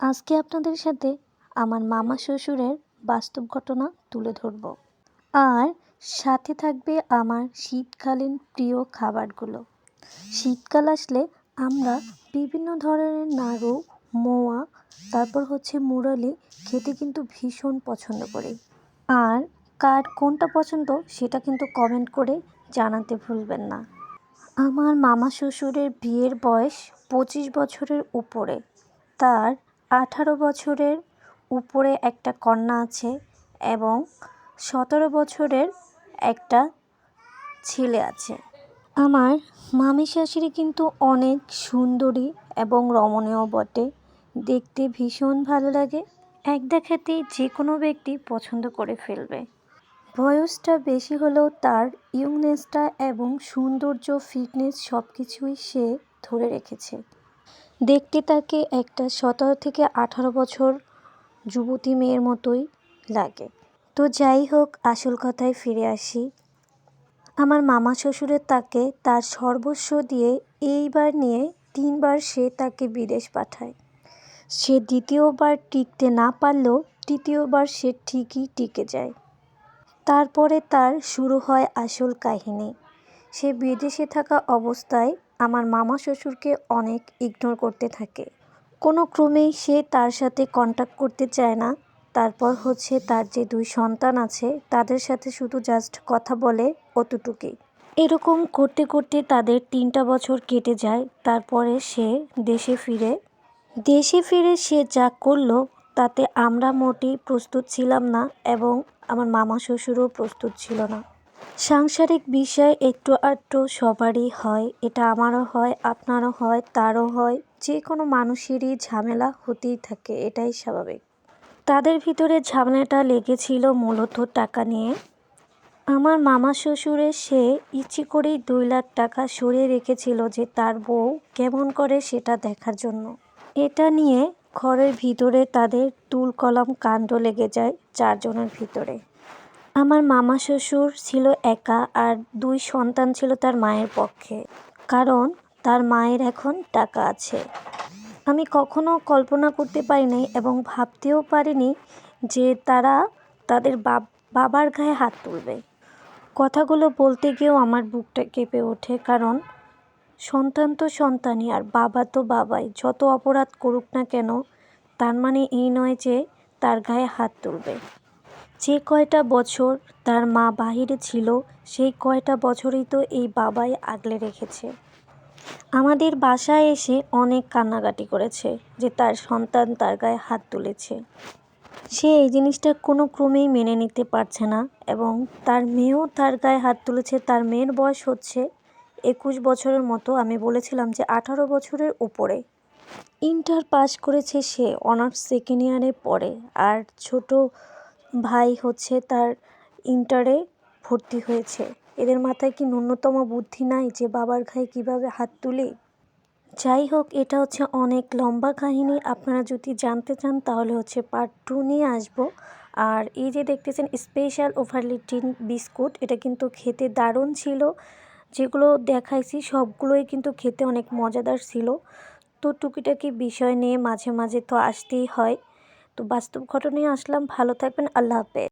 আজকে আপনাদের সাথে আমার মামা শ্বশুরের বাস্তব ঘটনা তুলে ধরব। আর সাথে থাকবে আমার শীতকালীন প্রিয় খাবারগুলো। শীতকাল আসলে আমরা বিভিন্ন ধরনের নাড়ু, মোয়া, তারপর মুরালি খেতে কিন্তু ভীষণ পছন্দ করি। আর কার কোনটা পছন্দ সেটা কিন্তু কমেন্ট করে জানাতে ভুলবেন না। আমার মামা শ্বশুরের বিয়ের বয়স 25 বছরের উপরে। তার 18 বছরের উপরে একটা কন্যা আছে এবং 17 বছরের একটা ছেলে আছে। আমার মামি শাশুড়ি কিন্তু অনেক সুন্দরী এবং রমণীয় বটে। দেখতে ভীষণ ভালো লাগে। এক দেখাতেই যে কোনো ব্যক্তি পছন্দ করে ফেলবে। বয়সটা বেশি হলেও তার ইয়ংনেসটা এবং সৌন্দর্য, ফিটনেস সব কিছুই সে ধরে রেখেছে। দেখতে তাকে একটা 17 থেকে 18 বছর যুবতী মেয়ের মতোই লাগে। তো যাই হোক, আসল কথায় ফিরে আসি। আমার মামা শ্বশুরের তাকে তার সর্বস্ব দিয়ে এইবার নিয়ে 3 বার সে তাকে বিদেশ পাঠায়। সে দ্বিতীয়বার টিকতে না পারলেও তৃতীয়বার সে ঠিকই টিকে যায়। তারপরে তার শুরু হয় আসল কাহিনী। সে বিদেশে থাকা অবস্থায় আমার মামা শ্বশুরকে অনেক ইগনোর করতে থাকে। কোনো ক্রমেই সে তার সাথে কন্ট্যাক্ট করতে চায় না। তারপর তার যে 2 সন্তান আছে তাদের সাথে শুধু জাস্ট কথা বলে, অতটুকুই। এরকম করতে করতে তাদের 3টা বছর কেটে যায়। তারপরে সে দেশে ফিরে সে যা করলো তাতে আমরা মোটেই প্রস্তুত ছিলাম না এবং আমার মামা শ্বশুরও প্রস্তুত ছিল না। সাংসারিক বিষয় একটু আধটু সবারই হয়। এটা আমারও হয়, আপনারও হয়, তারও হয়। যে কোনো মানুষেরই ঝামেলা হতেই থাকে, এটাই স্বাভাবিক। তাদের ভিতরে ঝামেলাটা লেগেছিল মূলত টাকা নিয়ে। আমার মামা শ্বশুরের সে ইচ্ছে করেই 2 লাখ টাকা সরিয়ে রেখেছিল যে তার বউ কেমন করে সেটা দেখার জন্য। এটা নিয়ে ঘরের ভিতরে তাদের তুলকলম কাণ্ড লেগে যায় 4 জনের ভিতরে। আমার মামা শ্বশুর ছিল একা আর 2 সন্তান ছিল তার মায়ের পক্ষে, কারণ তার মায়ের এখন টাকা আছে। আমি কখনো কল্পনা করতে পারিনি এবং ভাবতেও পারিনি যে তারা তাদের বাবার গায়ে হাত তুলবে। কথাগুলো বলতে গিয়েও আমার বুকটা কেঁপে ওঠে, কারণ সন্তান তো সন্তানই আর বাবা তো বাবাই। যত অপরাধ করুক না কেন, তার মানে এই নয় যে তার গায়ে হাত তুলবে। যে কয়টা বছর তার মা বাহিরে ছিল সেই কয়টা বছরই তো এই বাবাই আগলে রেখেছে। আমাদের বাসায় এসে অনেক কান্নাকাটি করেছে যে তার সন্তান তার গায়ে হাত তুলেছে। সে এই জিনিসটা কোনো ক্রমেই মেনে নিতে পারছে না এবং তার মেয়েও তার গায়ে হাত তুলেছে। তার মেয়ের বয়স 21 বছরের মতো। আমি বলেছিলাম যে 18 বছরের উপরে। ইন্টার পাস করেছে সে, অনার্স সেকেন্ড ইয়ারে পড়ে। আর ছোট ভাই তার ইন্টারে ভর্তি হয়েছে। এদের মাথায় কি ন্যূনতম বুদ্ধি নাই যে বাবার গায়ে কীভাবে হাত তুলি? যাই হোক, এটা অনেক লম্বা কাহিনী। আপনারা যদি জানতে চান তাহলে পার্ট 2 নিয়ে আসবো। আর এই যে দেখতেছেন স্পেশাল ওভারলিটিন বিস্কুট, এটা কিন্তু খেতে দারুণ ছিল। যেগুলো দেখাইছি সবগুলোই কিন্তু খেতে অনেক মজাদার ছিল। তো টুকিটাকি বিষয় নিয়ে মাঝে মাঝে তো আসতেই হয়। তো বাস্তব ঘটনায় আসলাম। ভালো থাকবেন। আল্লাহ হাফেজ।